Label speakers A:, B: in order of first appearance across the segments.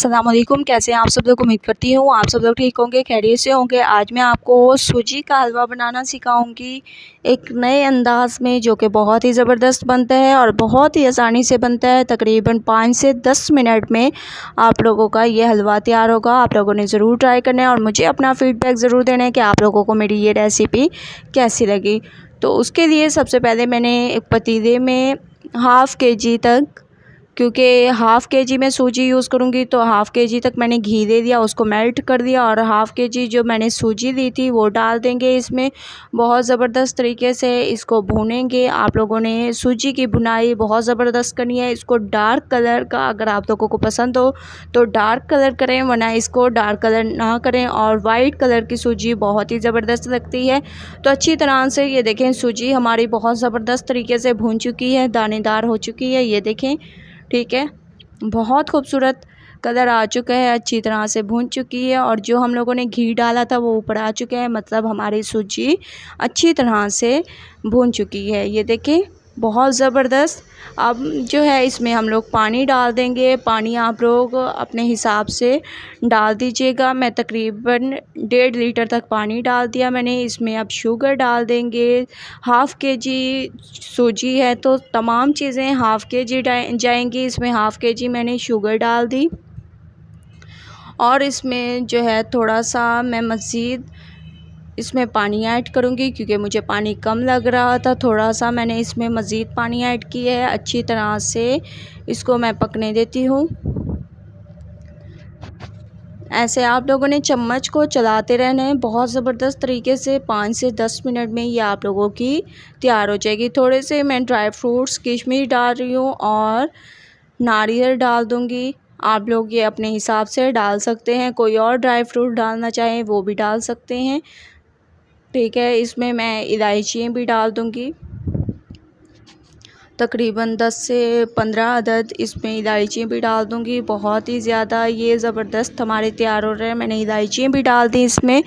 A: अस्सलामुअलैकुम, कैसे हैं आप सब लोग। उम्मीद करती हूँ आप सब लोग ठीक होंगे, खैरियत से होंगे। आज मैं आपको सूजी का हलवा बनाना सिखाऊंगी एक नए अंदाज में, जो कि बहुत ही ज़बरदस्त बनता है और बहुत ही आसानी से बनता है। तकरीबन 5 से 10 मिनट में आप लोगों का ये हलवा तैयार होगा। आप लोगों ने ज़रूर ट्राई करना है और मुझे अपना फ़ीडबैक ज़रूर देना है कि आप लोगों को मेरी ये रेसिपी कैसी लगी। तो उसके लिए सबसे पहले मैंने एक पतीले में हाफ़ kg तक, क्योंकि हाफ़ kg मैं सूजी यूज़ करूँगी तो हाफ़ kg तक मैंने घी दे दिया, उसको मेल्ट कर दिया और हाफ़ kg जो मैंने सूजी ली थी वो डाल देंगे इसमें। बहुत ज़बरदस्त तरीके से इसको भूनेंगे। आप लोगों ने सूजी की भुनाई बहुत ज़बरदस्त करनी है। इसको डार्क कलर का अगर आप लोगों को पसंद हो तो डार्क कलर करें, वरना इसको डार्क कलर ना करें। और वाइट कलर की सूजी बहुत ही ज़बरदस्त लगती है। तो अच्छी तरह से ये देखें, सूजी हमारी बहुत ज़बरदस्त तरीके से भून चुकी है, दानेदार हो चुकी है, ये देखें। ठीक है, बहुत खूबसूरत कलर आ चुका है, अच्छी तरह से भून चुकी है और जो हम लोगों ने घी डाला था वो ऊपर आ चुका है, मतलब हमारी सूजी अच्छी तरह से भून चुकी है, ये देखें, बहुत ज़बरदस्त। अब जो है इसमें हम लोग पानी डाल देंगे। पानी आप लोग अपने हिसाब से डाल दीजिएगा। मैं तकरीबन 1.5 लीटर तक पानी डाल दिया मैंने। इसमें अब शुगर डाल देंगे। हाफ़ kg सूजी है तो तमाम चीज़ें हाफ़ kg जाएंगी। इसमें हाफ़ kg मैंने शुगर डाल दी और इसमें जो है थोड़ा सा मैं मज़ीद इसमें पानी ऐड करूँगी, क्योंकि मुझे पानी कम लग रहा था। थोड़ा सा मैंने इसमें मज़ीद पानी ऐड किया है। अच्छी तरह से इसको मैं पकने देती हूँ। ऐसे आप लोगों ने चम्मच को चलाते रहना है बहुत ज़बरदस्त तरीके से। 5 से 10 मिनट में ये आप लोगों की तैयार हो जाएगी। थोड़े से मैं ड्राई फ्रूट्स किशमिश डाल रही हूँ और नारियल डाल दूँगी। आप लोग ये अपने हिसाब से डाल सकते हैं, कोई और ड्राई फ्रूट डालना चाहें वो भी डाल सकते हैं। ठीक है, इसमें मैं इलायचियाँ भी डाल दूँगी, तकरीबन 10 से 15 अदद इसमें इलायचियाँ भी डाल दूँगी। बहुत ही ज़्यादा ये ज़बरदस्त हमारे तैयार हो रहे हैं। मैंने इलायचियाँ भी डाल दी इसमें।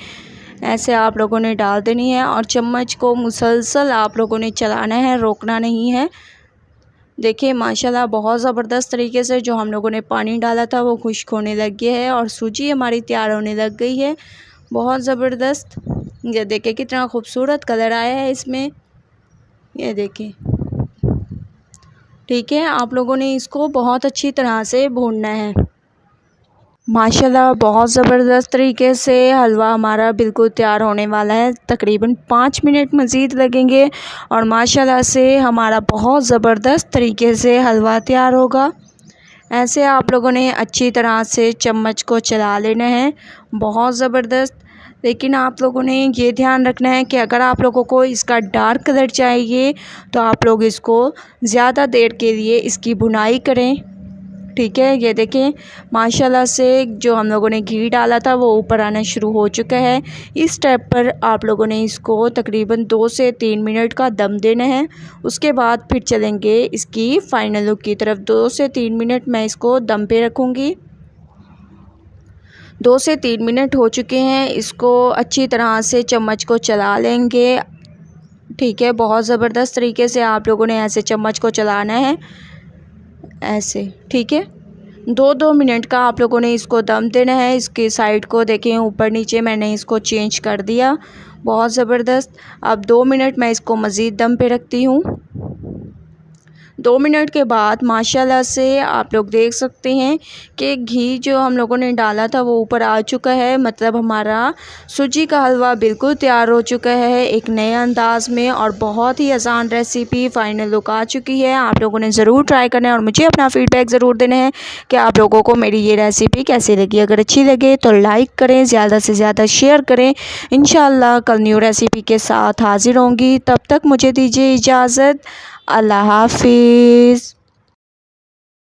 A: ऐसे आप लोगों ने डाल देनी है और चम्मच को मुसलसल आप लोगों ने चलाना है, रोकना नहीं है। देखिए माशाल्लाह बहुत ज़बरदस्त तरीके से जो हम लोगों ने पानी डाला था वो खुश्क होने लग गया है और सूजी हमारी तैयार होने लग गई है। बहुत ज़बरदस्त, ये देखिए कितना खूबसूरत कलर आया है इसमें, ये देखिए। ठीक है, आप लोगों ने इसको बहुत अच्छी तरह से भूनना है। माशाल्लाह बहुत ज़बरदस्त तरीके से हलवा हमारा बिल्कुल तैयार होने वाला है। तकरीबन 5 मिनट मज़ीद लगेंगे और माशाल्लाह से हमारा बहुत ज़बरदस्त तरीके से हलवा तैयार होगा। ऐसे आप लोगों ने अच्छी तरह से चम्मच को चला लेना है, बहुत ज़बरदस्त। लेकिन आप लोगों ने ये ध्यान रखना है कि अगर आप लोगों को इसका डार्क कलर चाहिए तो आप लोग इसको ज़्यादा देर के लिए इसकी भुनाई करें। ठीक है, ये देखें माशाल्लाह से जो हम लोगों ने घी डाला था वो ऊपर आना शुरू हो चुका है। इस स्टेप पर आप लोगों ने इसको तकरीबन 2 से 3 मिनट का दम देना है। उसके बाद फिर चलेंगे इसकी फ़ाइनल लुक की तरफ। 2 से 3 मिनट मैं इसको दम पे रखूँगी। 2 से 3 मिनट हो चुके हैं। इसको अच्छी तरह से चम्मच को चला लेंगे। ठीक है, बहुत ज़बरदस्त तरीके से आप लोगों ने ऐसे चम्मच को चलाना है, ऐसे। ठीक है, 2-2 मिनट का आप लोगों ने इसको दम देना है। इसके साइड को देखें ऊपर नीचे मैंने इसको चेंज कर दिया, बहुत ज़बरदस्त। अब 2 मिनट मैं इसको मज़ीद दम पे रखती हूँ। 2 मिनट के बाद माशाल्लाह से आप लोग देख सकते हैं कि घी जो हम लोगों ने डाला था वो ऊपर आ चुका है, मतलब हमारा सूजी का हलवा बिल्कुल तैयार हो चुका है एक नए अंदाज़ में और बहुत ही आसान रेसिपी फ़ाइनल लुक आ चुकी है। आप लोगों ने ज़रूर ट्राई करना है और मुझे अपना फ़ीडबैक ज़रूर देना है कि आप लोगों को मेरी ये रेसिपी कैसी लगी। अगर अच्छी लगे तो लाइक करें, ज़्यादा से ज़्यादा शेयर करें। इंशाल्लाह कल न्यू रेसिपी के साथ हाज़िर होंगी, तब तक मुझे दीजिए इजाज़त। अल्लाह हाफिज़।